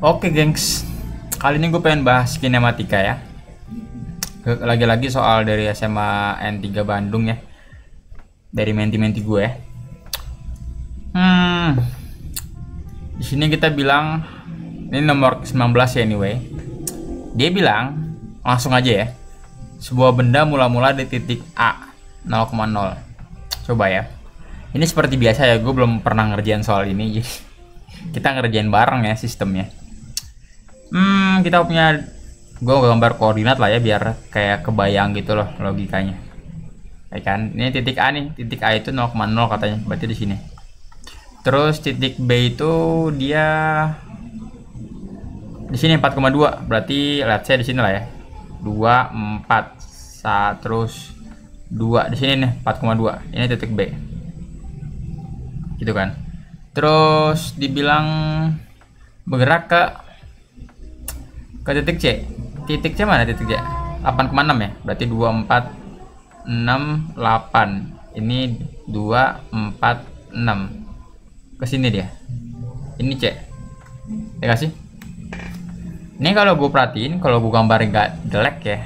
Oke gengs, kali ini gue pengen bahas kinematika ya. Lagi-lagi soal dari SMA N3 Bandung ya, dari menti-menti gue ya. Di sini kita bilang ini nomor 19 ya anyway. Dia bilang langsung aja ya, sebuah benda mula-mula di titik A 0,0. Coba ya. Ini seperti biasa ya, gue belum pernah ngerjain soal ini, jadi kita ngerjain bareng ya sistemnya. Kita punya, gue gambar koordinat lah ya biar kayak kebayang gitu loh logikanya. Ya kan, ini titik A nih, titik A itu 0,0 katanya, berarti di sini. Terus titik B itu dia di sini 4,2, berarti let's say di sini lah ya. 2 4 terus 2 di sini nih 4,2. Ini titik B. Gitu kan. Terus dibilang bergerak ke titik C. Titik C mana titik C? 8,6 ya. Berarti 2 4 6 8. Ini 2 4 6. Ke sini dia. Ini C. Ya gak sih? Ini kalau gue perhatiin, kalau gue gambarin gak jelek ya.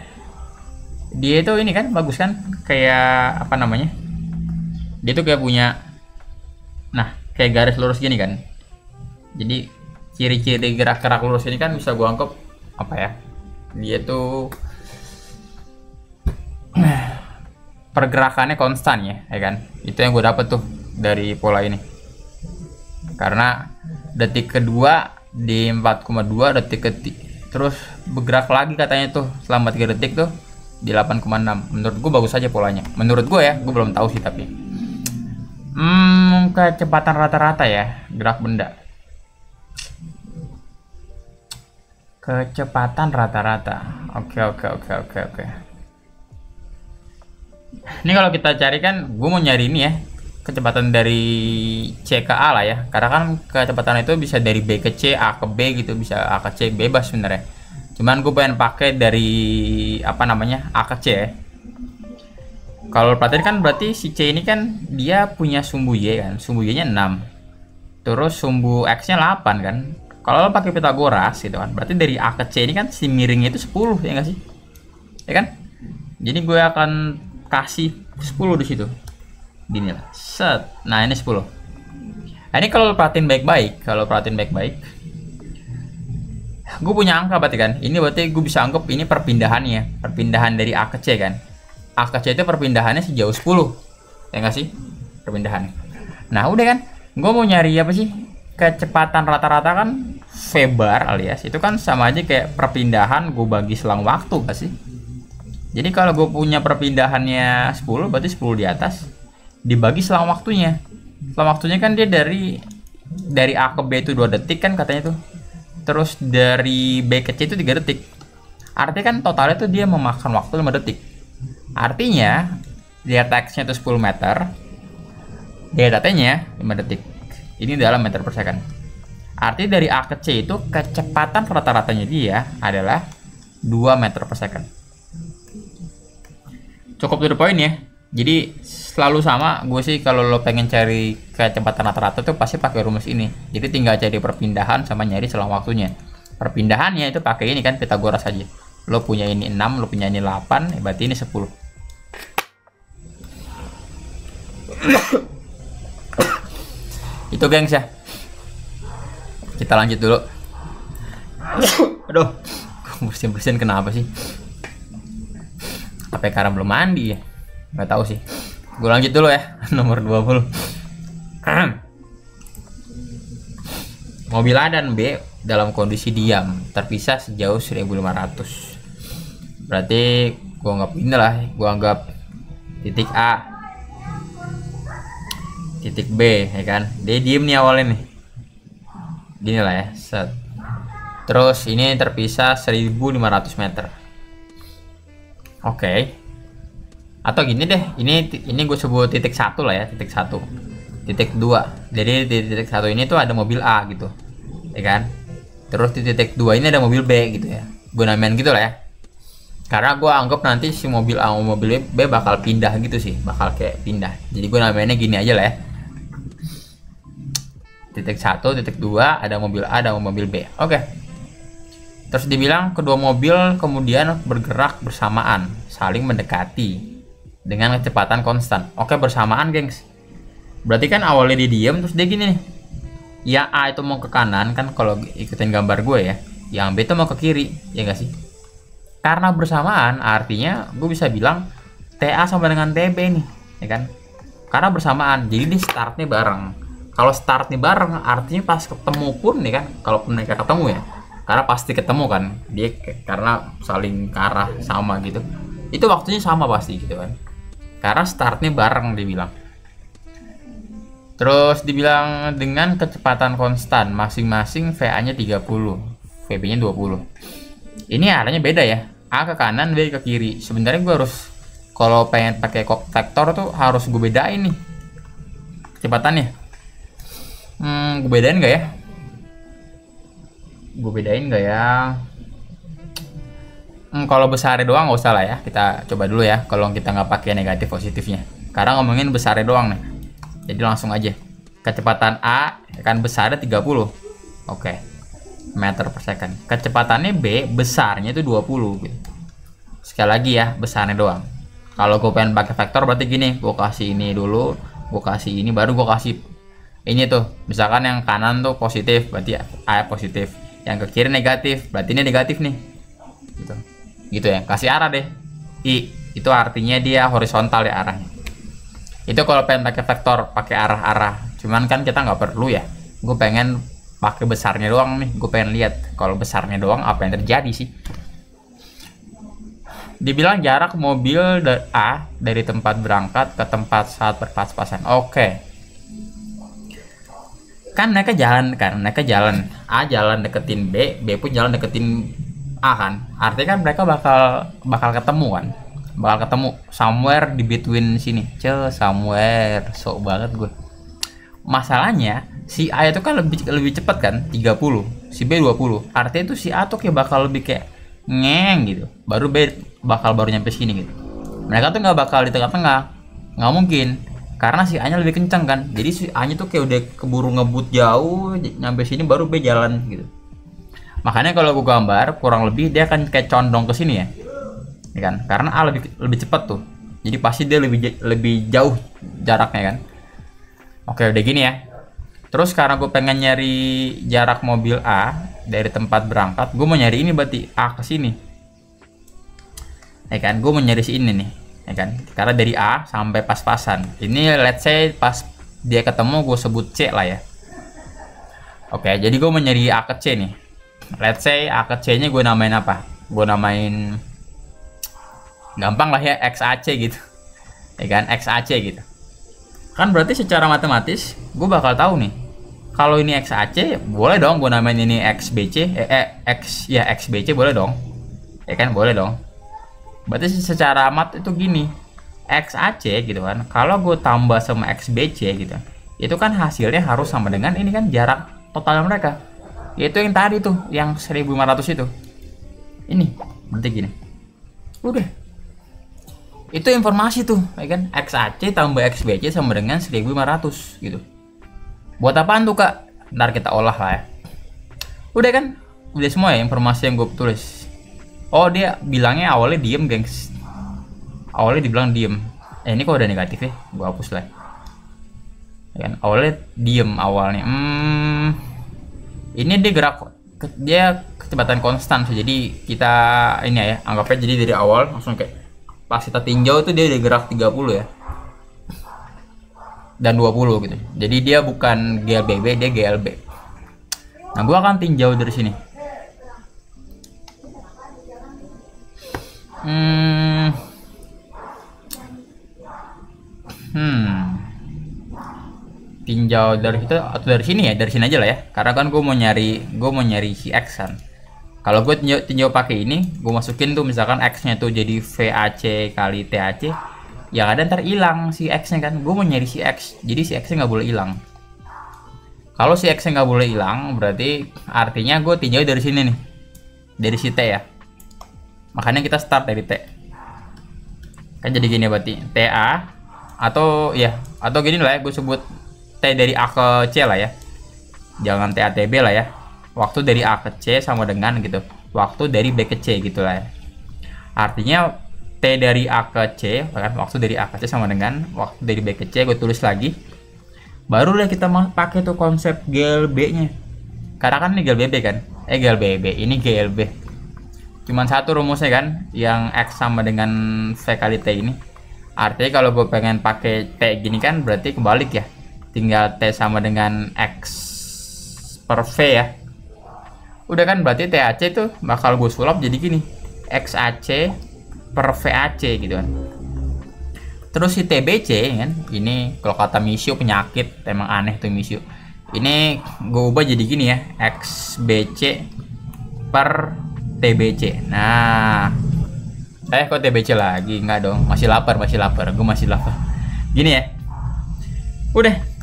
Dia itu ini kan bagus kan? Kayak apa namanya? Dia tuh kayak punya, nah, kayak garis lurus gini kan. Jadi ciri-ciri gerak-gerak lurus ini kan bisa gue anggap apa ya? Dia tuh pergerakannya konstan ya kan? Itu yang gue dapet tuh dari pola ini. Karena detik kedua di 4,2, detik terus bergerak lagi katanya tuh selama 3 detik tuh di 8,6. Menurut gue bagus aja polanya. Menurut gue ya, gue belum tahu sih tapi. Kecepatan rata-rata ya gerak benda. Kecepatan rata-rata. Oke. Ini kalau kita cari kan, gue mau nyari ini ya, kecepatan dari C ke A lah ya. Karena kan kecepatan itu bisa dari B ke C, A ke B gitu, bisa A ke C, bebas sebenarnya. Cuman gue pengen pakai dari apa namanya, A ke C ya. Kalau perhatiin kan berarti si C ini kan dia punya sumbu Y kan, sumbu Y-nya 6. Terus sumbu X-nya 8 kan. Kalau lo pakai Pitagoras gitu kan, berarti dari A ke C ini kan si miringnya itu 10 ya enggak sih? Ya kan? Jadi gue akan kasih 10 di situ. Gini lah. Set. Nah, ini 10. Nah, ini kalau perhatiin baik-baik, gue punya angka berarti kan. Ini berarti gue bisa anggap ini perpindahannya, perpindahan dari A ke C kan. A ke C itu perpindahannya sejauh 10. Ya enggak sih? Perpindahan. Nah, udah kan? Gue mau nyari apa sih? Kecepatan rata-rata kan V bar alias itu kan sama aja kayak perpindahan gue bagi selang waktu gak sih? Jadi kalau gue punya perpindahannya 10, berarti 10 di atas dibagi selang waktunya. Selang waktunya kan dia dari A ke B itu 2 detik kan katanya tuh. Terus dari B ke C itu 3 detik. Artinya kan totalnya tuh dia memakan waktu 5 detik. Artinya delta X-nya itu 10 meter, delta T-nya 5 detik. Ini dalam meter per second. Artinya dari A ke C itu kecepatan rata-ratanya dia adalah 2 meter per second. Cukup to the point ya. Jadi selalu sama, gue sih kalau lo pengen cari kecepatan rata-rata tuh pasti pakai rumus ini. Jadi tinggal cari perpindahan sama nyari selang waktunya. Perpindahannya itu pakai ini kan, Pitagoras aja. Lo punya ini 6, lo punya ini 8, berarti ini 10. Itu gengs ya. Kita lanjut dulu. Aduh, bersin-bersin kenapa sih? Apa karena belum mandi ya? Nggak tahu sih. Gue lanjut dulu ya. Nomor 20. Mobil A dan B dalam kondisi diam terpisah sejauh 1500. Berarti gue anggap ini lah, gue anggap titik A, titik B ya kan. Dia diem nih awalnya nih. Gini lah ya, set. Terus ini terpisah 1500 meter. Oke. Atau gini deh, ini gue sebut titik 1 lah ya, titik 1. Titik 2. Jadi di titik 1 ini tuh ada mobil A gitu. Ya kan? Terus di titik 2 ini ada mobil B gitu ya. Gue namain gitu lah ya. Karena gue anggap nanti si mobil A sama mobil B bakal pindah gitu sih, bakal kayak pindah. Jadi gue namainnya gini aja lah ya. Titik 1, titik 2 ada mobil A, ada mobil B. Oke. Terus dibilang kedua mobil kemudian bergerak bersamaan, saling mendekati dengan kecepatan konstan. Oke, bersamaan, gengs. Berarti kan awalnya dia diem, terus dia gini nih. Ya A itu mau ke kanan kan, kalau ikutin gambar gue ya. Yang B itu mau ke kiri, ya nggak sih? Karena bersamaan, artinya gue bisa bilang TA sama dengan TB nih, ya kan? Karena bersamaan, jadi dia startnya bareng. Kalau startnya bareng, artinya pas ketemu pun nih kan, kalaupun mereka ketemu ya, karena pasti ketemu kan, dia karena saling ke arah sama gitu, itu waktunya sama pasti gitu kan, karena startnya bareng dibilang. Terus dibilang dengan kecepatan konstan, masing-masing VA nya 30, VB nya 20. Ini arahnya beda ya, A ke kanan, B ke kiri. Sebenarnya gue harus, kalau pengen pakai vektor tuh harus gue bedain nih kecepatannya. Gue bedain nggak ya? Kalau besarnya doang nggak usah lah ya, kita coba dulu ya kalau kita nggak pakai negatif positifnya, karena ngomongin besarnya doang nih. Jadi langsung aja, kecepatan A kan besarnya 30, oke, meter per second. Kecepatannya B besarnya itu 20 gitu. Sekali lagi ya, besarnya doang. Kalau gue pengen pakai vektor berarti gini, gue kasih ini dulu, gue kasih ini, baru gue kasih ini tuh. Misalkan yang kanan tuh positif, berarti A positif, yang ke kiri negatif, berarti ini negatif nih, gitu ya. Kasih arah deh, I itu artinya dia horizontal ya arahnya. Itu kalau pengen pakai vektor, pakai arah-arah. Cuman kan kita nggak perlu ya, gue pengen pakai besarnya doang nih, gue pengen lihat kalau besarnya doang apa yang terjadi sih. Dibilang jarak mobil A dari tempat berangkat ke tempat saat berpas-pasan. Oke, kan mereka jalan A jalan deketin B, B pun jalan deketin A kan, artinya kan mereka bakal ketemu kan, bakal ketemu somewhere di between sini. Somewhere, sok banget gue. Masalahnya si A itu kan lebih cepat kan, 30, si B 20. Artinya itu si A tuh kayak bakal lebih kayak ngeng gitu, baru B baru nyampe sini gitu. Mereka tuh nggak bakal di tengah-tengah, nggak mungkin, karena si A nya lebih kencang kan. Jadi si A nya tuh kayak udah keburu ngebut jauh nyampe sini, baru B jalan gitu. Makanya kalau gue gambar kurang lebih dia akan kayak condong ke sini ya kan, karena A lebih cepat tuh, jadi pasti dia lebih jauh jaraknya kan. Oke, udah gini ya. Terus karena gue pengen nyari jarak mobil A dari tempat berangkat, gue mau nyari ini berarti A ke sini, ya kan. Gue mau nyari si ini nih, ya kan, karena dari A sampai pas-pasan ini, let's say pas dia ketemu gue sebut C lah ya. Oke, jadi gue mau nyari A ke C nih. Let's say A ke C nya gue namain apa? Gue namain gampang lah ya, XAC gitu, ya kan, XAC gitu kan. Berarti secara matematis gue bakal tahu nih, kalau ini XAC boleh dong gue namain ini XBC, XBC boleh dong, ya kan, boleh dong. Berarti secara mat itu gini, XAC gitu kan, kalau gue tambah sama XBC gitu, itu kan hasilnya harus sama dengan ini kan, jarak total mereka, yaitu yang tadi tuh, yang 1500 itu. Ini berarti gini, udah itu informasi tuh, ya kan, XAC tambah XBC sama dengan 1500 gitu. Buat apaan tuh kak? Ntar kita olah lah ya. Udah kan, udah semua ya informasi yang gue tulis. Oh, dia bilangnya awalnya diem gengs, awalnya dibilang diem. Ini kok udah negatif ya, gue hapus lah ya kan. Awalnya diem awalnya. Ini dia gerak, dia kecepatan konstan sih. Jadi kita ini ya, anggapnya jadi dari awal langsung kayak pas kita tinjau itu dia udah gerak 30 ya, dan 20 gitu. Jadi dia bukan GLBB, dia GLB. Nah, gua akan tinjau dari sini. Tinjau dari situ atau dari sini ya? Dari sini aja lah ya. Karena kan gue mau nyari si X kan. Kalau gue tinjau pakai ini, gue masukin tuh misalkan X-nya tuh jadi VAC kali TAC, yang ada ntar hilang si X-nya kan. Gue mau nyari si X, jadi si X-nya nggak boleh hilang. Kalau si X-nya nggak boleh hilang, berarti artinya gue tinjau dari sini nih, dari si T ya. Makanya kita start dari T. Kan jadi gini berarti TA atau gini lah ya, gue sebut T dari A ke C lah ya. Jangan TATB lah ya. Waktu dari A ke C sama dengan gitu waktu dari B ke C gitu lah ya. Artinya T dari A ke C, kan waktu dari A ke C sama dengan waktu dari B ke C. Gue tulis lagi, baru deh kita pakai tuh konsep GLB nya, karena kan ini GLBB kan, GLBB ini GLB, cuman satu rumusnya kan, yang X sama dengan V kali T ini. Artinya kalau gue pengen pakai T gini kan berarti kebalik ya, tinggal T sama dengan X per V ya. Udah kan, berarti TAC itu bakal gue sulap jadi gini, XAC per VAC gitu kan. Terus si TBC kan, ini kalau kata Misio penyakit, emang aneh tuh Misio. Ini gue ubah jadi gini ya, XBC per TBC. Nah, kok TBC lagi? Enggak dong, masih lapar, gue masih lapar. Gini ya, udah.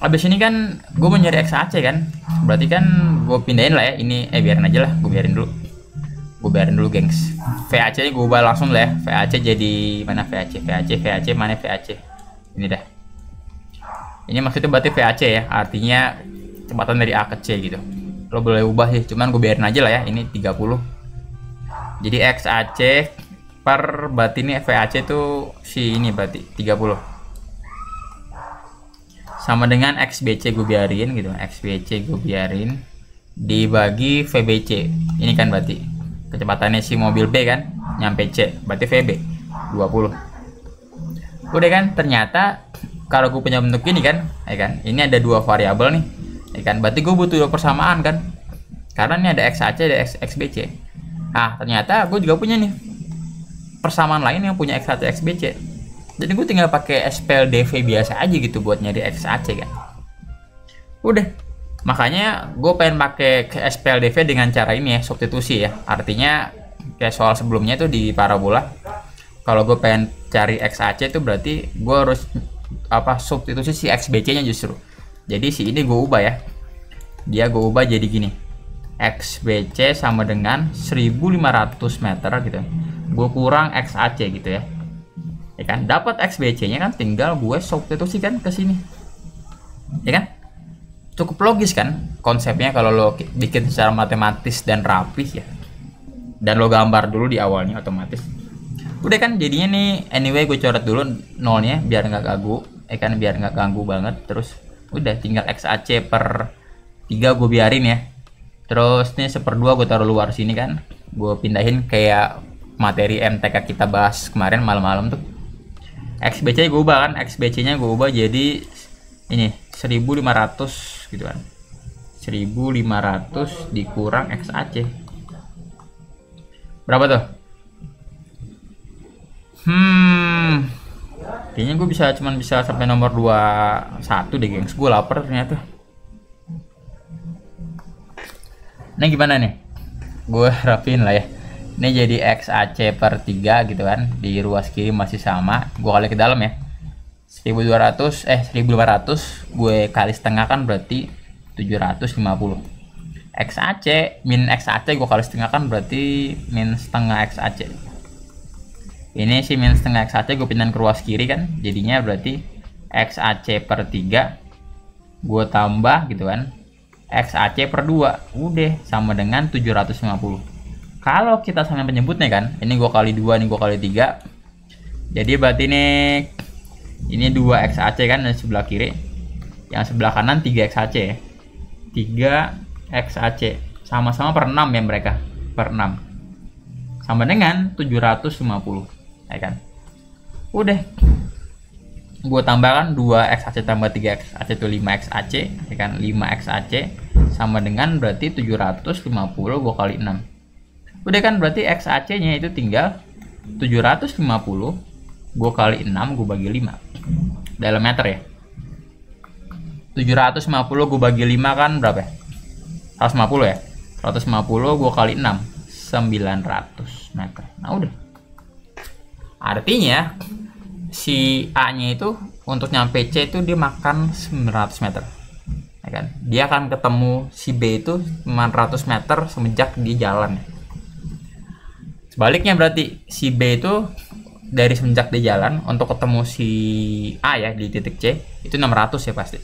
Abis ini kan gue mau nyari XAC kan, berarti kan gue pindahin lah ya ini, biarin aja lah, gue biarin dulu gengs. VAC nya gue ubah langsung lah ya, VAC jadi mana, VAC mana VAC, ini dah. Ini maksudnya berarti VAC ya, artinya kecepatan dari A ke C gitu. Lo boleh ubah sih, cuman gue biarin aja lah ya, ini 30. Jadi XAC per, berarti ini VAC itu si ini berarti 30. Sama dengan XBC gue biarin gitu, XBC gue biarin dibagi VBC. Ini kan berarti kecepatannya si mobil B kan nyampe C, berarti VB 20. Udah kan, ternyata kalau gue punya bentuk ini kan, ini ada dua variabel nih, kan berarti gue butuh dua persamaan kan, karena ini ada XAC ada XBC. Nah ternyata gue juga punya nih persamaan lain yang punya XAC XBC. Jadi gue tinggal pakai SPLDV biasa aja gitu buat nyari XAC kan. Udah. Makanya gue pengen pakai SPLDV dengan cara ini ya, substitusi ya. Artinya kayak soal sebelumnya tuh di parabola. Kalau gue pengen cari XAC itu berarti gue harus substitusi si XBC-nya justru. Jadi si ini gue ubah ya. Dia gue ubah jadi gini. XBC sama dengan 1500 meter gitu. Gue kurang XAC gitu ya. Ya kan, dapat XBC-nya kan, tinggal gue substitusikan ke sini. Ya kan? Cukup logis kan konsepnya kalau lo bikin secara matematis dan rapih ya. Dan lo gambar dulu di awalnya otomatis. Udah kan, jadinya nih anyway gue coret dulu nolnya biar nggak ganggu, biar nggak ganggu banget. Terus udah tinggal XAC per 3 gue biarin ya. Terus nih 1/2 gue taruh luar sini kan. Gue pindahin kayak materi MTK kita bahas kemarin malam-malam tuh. XBC gue ubah kan, XBC-nya gue ubah jadi ini 1500 gitu kan. 1500 dikurang XAC. Berapa tuh? Kayaknya gue cuman bisa sampai nomor 21 deh gengs. Gue lapar ternyata. Nah gimana nih? Gue rapiin lah ya. Ini jadi XAC per 3 gitu kan, di ruas kiri masih sama, gue kali ke dalam ya, 1500 gue kali setengah kan berarti 750. XAC min XAC gue kali setengah kan berarti min setengah XAC. Ini sih min setengah XAC gue pindahin ke ruas kiri kan, jadinya berarti XAC per 3 gue tambah gitu kan, XAC per 2 udah sama dengan 750. Kalau kita sama penyebutnya kan, ini gue kali 2, ini gue kali 3. Jadi berarti ini 2 XAC kan dari sebelah kiri. Yang sebelah kanan 3 XAC ya. 3 XAC. Sama-sama per 6 ya mereka. Per 6. Sama dengan 750. Ya kan. Udah. Gue tambahkan 2 XAC tambah 3 XAC itu 5 XAC. Ya kan. 5 XAC. Sama dengan berarti 750 gue kali 6. Udah kan, berarti XAC nya itu tinggal 750 gue kali 6 gue bagi 5 dalam meter ya. 750 gue bagi 5 kan berapa ya? 150 ya. 150 gue kali 6 900 meter. Nah udah, artinya si A nya itu untuk nyampe C itu dia makan 900 meter ya kan. Dia akan ketemu si B itu 900 meter semenjak dia jalan ya. Sebaliknya berarti si B itu dari semenjak dia jalan untuk ketemu si A ya di titik C itu 600 ya pasti.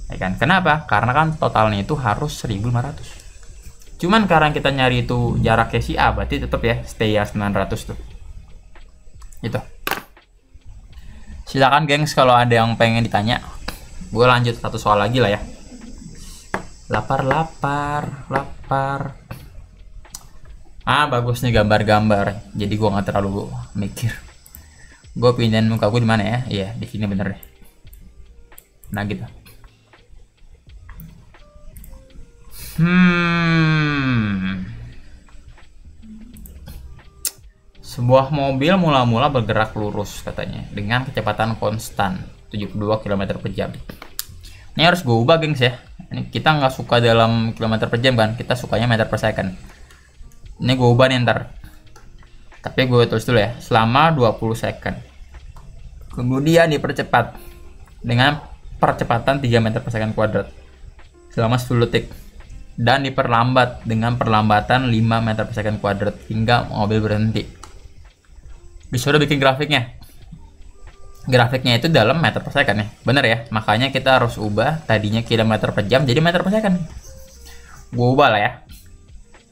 Ya kan? Kenapa? Karena kan totalnya itu harus 1500. Cuman karena kita nyari itu jaraknya si A, berarti tetap ya stay ya 900 tuh. Itu. Silakan gengs kalau ada yang pengen ditanya. Gue lanjut satu soal lagi lah ya. Lapar. Ah, bagus nih gambar-gambar. Jadi gue nggak terlalu mikir. Gue pindahin muka gue di mana ya? Iya, di sini bener deh. Nah gitu. Sebuah mobil mula-mula bergerak lurus katanya dengan kecepatan konstan 72 km per jam. Ini harus gue ubah gengs ya. Ini kita nggak suka dalam kilometer per jam kan, kita sukanya meter per second. Ini gue ubah nih ntar. Tapi gue tulis dulu ya, selama 20 second. Kemudian dipercepat dengan percepatan 3 meter per second kuadrat selama 10 detik. Dan diperlambat dengan perlambatan 5 meter per second kuadrat hingga mobil berhenti. Bisa udah bikin grafiknya. Grafiknya itu dalam meter per second ya. Bener ya, makanya kita harus ubah tadinya kilometer per jam jadi meter per second. Gue ubah lah ya.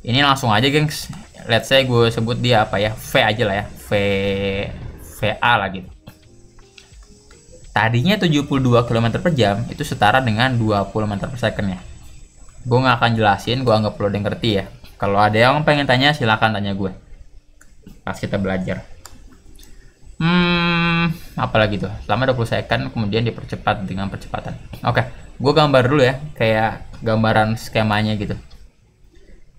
Ini langsung aja gengs, let's say gue sebut dia apa ya, V aja lah ya, VA lah gitu. Tadinya 72 km per jam itu setara dengan 20 meter per second ya. Gue nggak akan jelasin, gue anggap lo udah ngerti ya. Kalau ada yang pengen tanya silahkan tanya gue pas kita belajar. Apalagi tuh, selama 20 second kemudian dipercepat dengan percepatan. Oke, gue gambar dulu ya, kayak gambaran skemanya gitu.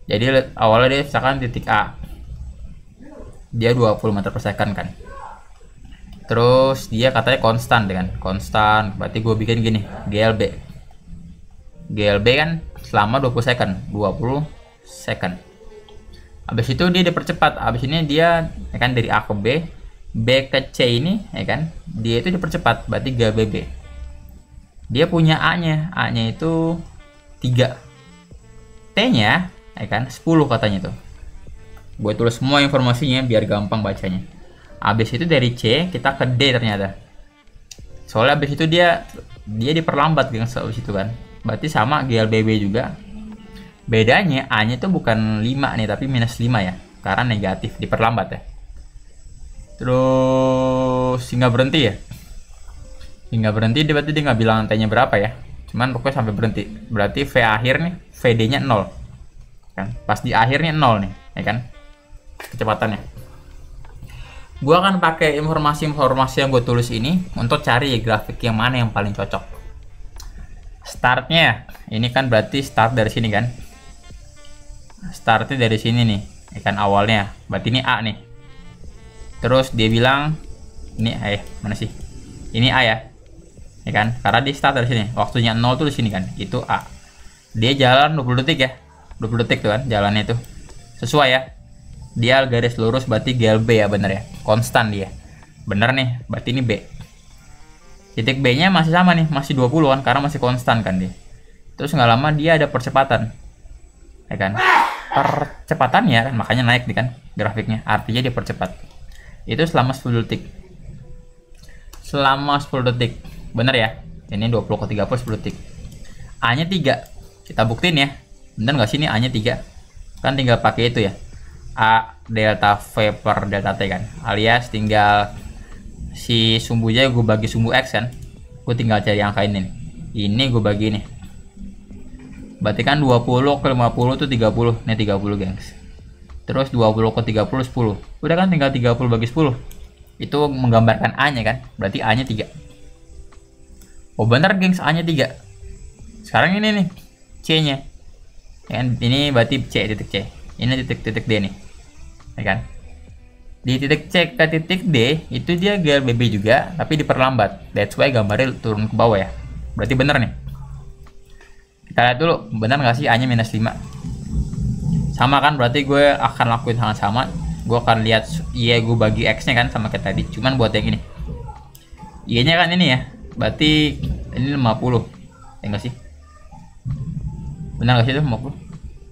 Jadi awalnya dia misalkan titik A, dia 20 meter per second kan. Terus dia katanya konstan dengan konstan, berarti gue bikin gini, GLB kan selama 20 second, 20 second. Habis itu dia dipercepat, habis ini dia ya kan dari A ke B ke C ini ya kan, dia itu dipercepat, berarti GBB. Dia punya A-nya itu 3, T-nya ya kan 10 katanya tuh. Gue tulis semua informasinya biar gampang bacanya. Habis itu dari C kita ke D ternyata. Soalnya habis itu dia diperlambat dengan habis itu kan. Berarti sama GLBB juga. Bedanya A-nya itu bukan 5 nih tapi minus 5 ya. Karena negatif diperlambat ya. Terus hingga berhenti ya. Hingga berhenti berarti dia nggak bilang T-nya berapa ya. Cuman pokoknya sampai berhenti. Berarti V akhir nih VD-nya 0. Kan pas di akhirnya 0 nih ya kan kecepatannya. Gua akan pakai informasi yang gue tulis ini untuk cari grafik yang mana yang paling cocok. Startnya ini kan berarti start dari sini kan, startnya dari sini nih ya kan, awalnya berarti ini A nih. Terus dia bilang ini mana sih, ini A ya kan, karena dia start dari sini, waktunya 0 tuh di sini kan, itu A. Dia jalan 20 detik ya, 20 detik tuh kan jalannya itu sesuai ya, dia garis lurus berarti GLB ya, bener ya, konstan dia bener nih, berarti ini B. Titik B nya masih sama nih, masih 20 kan karena masih konstan kan dia. Terus nggak lama dia ada percepatan ya kan, percepatannya kan makanya naik nih kan grafiknya, artinya dia percepat. Itu selama 10 detik, selama 10 detik bener ya, ini 20 ke 30 10 detik. A nya 3, kita buktiin ya bener nggak sih ini A nya 3 kan, tinggal pakai itu ya, A delta V per delta T kan, alias tinggal si sumbunya gue bagi sumbu X kan, gue tinggal cari angka ini gue bagi nih, berarti kan 20 ke 50 itu 30 nih, 30 gengs. Terus 20 ke 30 10, udah kan tinggal 30 bagi 10, itu menggambarkan A nya kan, berarti A nya 3. Oh bener gengs, A nya 3. Sekarang ini nih C nya ya kan, ini berarti C, titik C, ini titik D nih ya kan. Di titik C ke titik D itu dia GLBB juga tapi diperlambat, that's why gambarnya turun ke bawah ya, berarti bener nih. Kita lihat dulu bener nggak sih A nya minus 5 sama kan, berarti gue akan lakuin hal yang sama, gue akan lihat iya gue bagi X nya kan sama kayak tadi, cuman buat yang ini Y nya kan ini ya, berarti ini 50 ya nggak sih, benar nggak sih itu 50,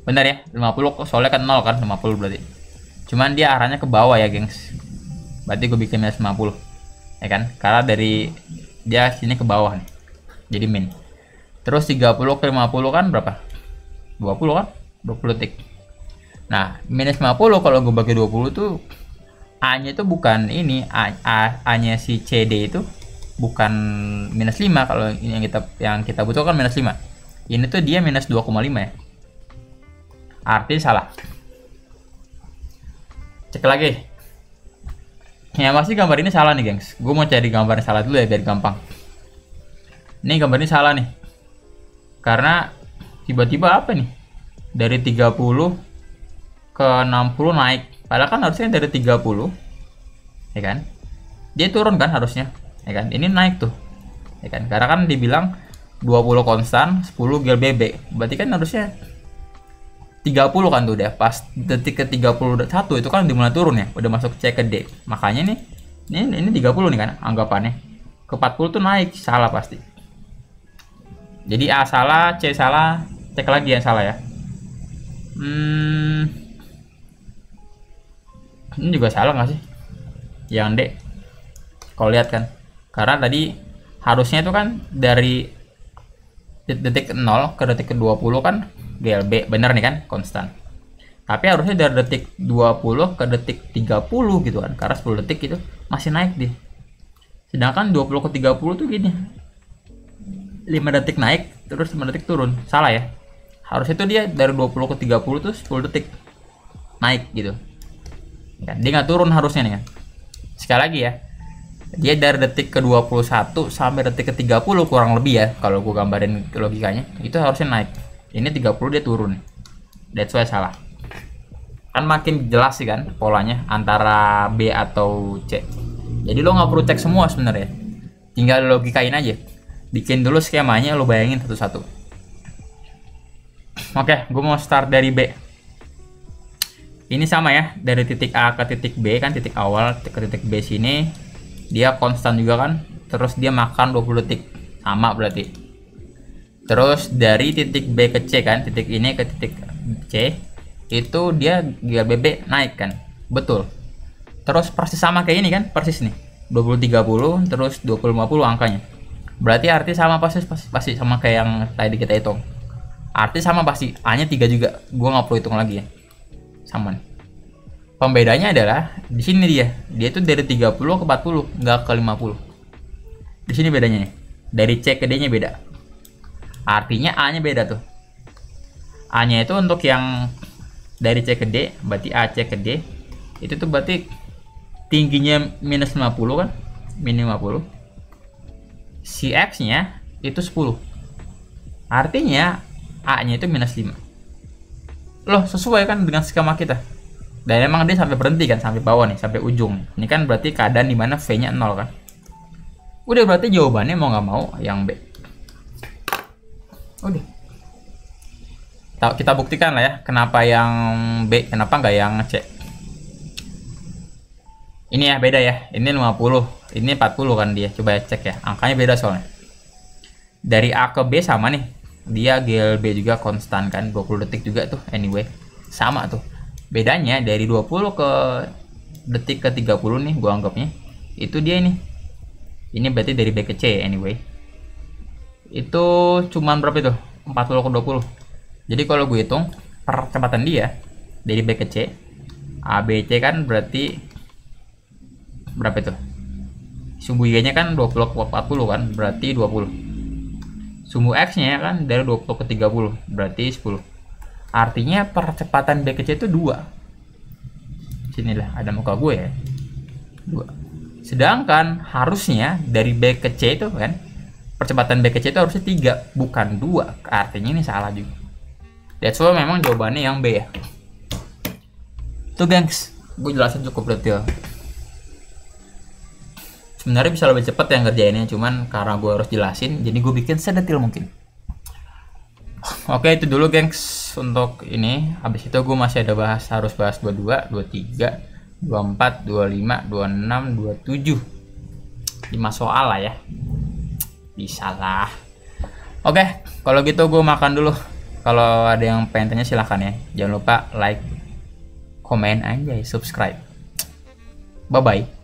benar ya 50 soalnya kan 0 kan, 50 berarti, cuman dia arahnya ke bawah ya gengs, berarti gue bikin minus 50 ya kan, karena dari dia sini ke bawah nih, jadi min. Terus 30 ke 50 kan berapa, 20 kan, 20 detik Nah, minus 50 kalau gue bagi 20 tuh A-nya itu bukan ini, A-nya si CD itu bukan minus 5. Kalau ini yang kita butuhkan minus 5. Ini tuh dia minus 2,5 ya. Arti salah. Cek lagi. Ya pasti gambar ini salah nih, gengs. Gue mau cari gambar yang salah dulu ya biar gampang. Ini gambar ini salah nih. Karena tiba-tiba apa nih? Dari 30 ke 60 naik. Padahal kan harusnya dari 30, ya kan? Dia turun kan harusnya, ya kan? Ini naik tuh, ya kan? Karena kan dibilang 20 konstan, 10 GLBB. Berarti kan harusnya 30 kan tuh udah. Pas detik ke 31 itu kan dimulai turun ya, udah masuk C ke D. Makanya nih, ini 30 nih kan anggapannya. Ke 40 tuh naik, salah pasti. Jadi A salah, C salah, cek lagi yang salah ya. Ini juga salah nggak sih? Yang D. Kalau lihat kan, karena tadi harusnya itu kan dari detik 0 ke detik ke 20 kan GLB, bener nih kan, konstan. Tapi harusnya dari detik 20 ke detik 30 gitu kan, karena 10 detik itu masih naik deh. Sedangkan 20 ke 30 tuh gini, 5 detik naik, terus 5 detik turun. Salah ya. Harusnya itu dia dari 20 ke 30 tuh 10 detik naik gitu. Ya, dia nggak turun harusnya nih kan. Sekali lagi ya, dia dari detik ke 21 sampai detik ke 30 kurang lebih ya, kalau gue gambarin logikanya itu harusnya naik. Ini 30 dia turun. That's why salah. Kan makin jelas sih kan polanya antara B atau C. Jadi lo nggak perlu cek semua sebenarnya, tinggal logikain aja. Bikin dulu skemanya, lo bayangin satu-satu. Oke, gue mau start dari B. Ini sama ya, dari titik A ke titik B kan, titik awal ke titik B sini dia konstan juga kan, terus dia makan 20 detik, sama berarti. Terus dari titik B ke C kan, titik ini ke titik C itu dia GLBB naik kan, betul. Terus persis sama kayak ini kan, persis nih 20-30 terus 20-50 angkanya. Berarti arti sama, pasti sama kayak yang tadi kita hitung. Arti sama pasti, A nya 3 juga, gua nggak perlu hitung lagi ya, sama nih. Pembedanya adalah di sini dia tuh dari 30 ke 40, nggak ke 50. Di sini bedanya nih, dari C ke D nya beda. Artinya A nya beda tuh. A nya itu untuk yang dari C ke D, berarti A C ke D itu tuh berarti tingginya minus 50 kan, min 50. Si X nya itu 10. Artinya A nya itu minus 5. Loh, sesuai kan dengan skema kita. Dan emang dia sampai berhenti kan, sampai bawah nih, sampai ujung. Ini kan berarti keadaan dimana V nya 0 kan. Udah, berarti jawabannya mau nggak mau yang B. Udah. Kita buktikan lah ya, kenapa yang B, kenapa nggak yang C. Ini ya, beda ya. Ini 50, ini 40 kan dia. Coba cek ya, angkanya beda soalnya. Dari A ke B sama nih. Dia GLB juga konstan kan, 20 detik juga tuh anyway. Sama tuh. Bedanya dari 20 ke detik ke 30 nih gua anggapnya. Itu dia ini. Ini berarti dari B ke C anyway. Itu cuman berapa itu? 40 ke 20. Jadi kalau gue hitung percepatan dia dari B ke C, A B C kan berarti berapa itu? Sumbu Y-nya kan 20 ke 40 kan, berarti 20. Sumbu X-nya kan dari 20 ke 30, berarti 10. Artinya percepatan B ke C itu 2. Sinilah ada muka gue ya. 2. Sedangkan harusnya dari B ke C itu kan, percepatan B ke C itu harusnya 3, bukan 2. Artinya ini salah juga. That's why memang jawabannya yang B ya. Tuh gengs, gue jelasin cukup detail. Sebenarnya bisa lebih cepat yang ngerjainnya, cuman karena gue harus jelasin, jadi gue bikin sedetail mungkin. Oke, itu dulu gengs untuk ini. Habis itu gue masih ada harus bahas 22, 23, 24, 25, 26, 27. 5 soal lah ya. Bisa lah. Oke, kalau gitu gue makan dulu. Kalau ada yang pengen tanya silahkan ya. Jangan lupa like, komen aja, subscribe. Bye bye.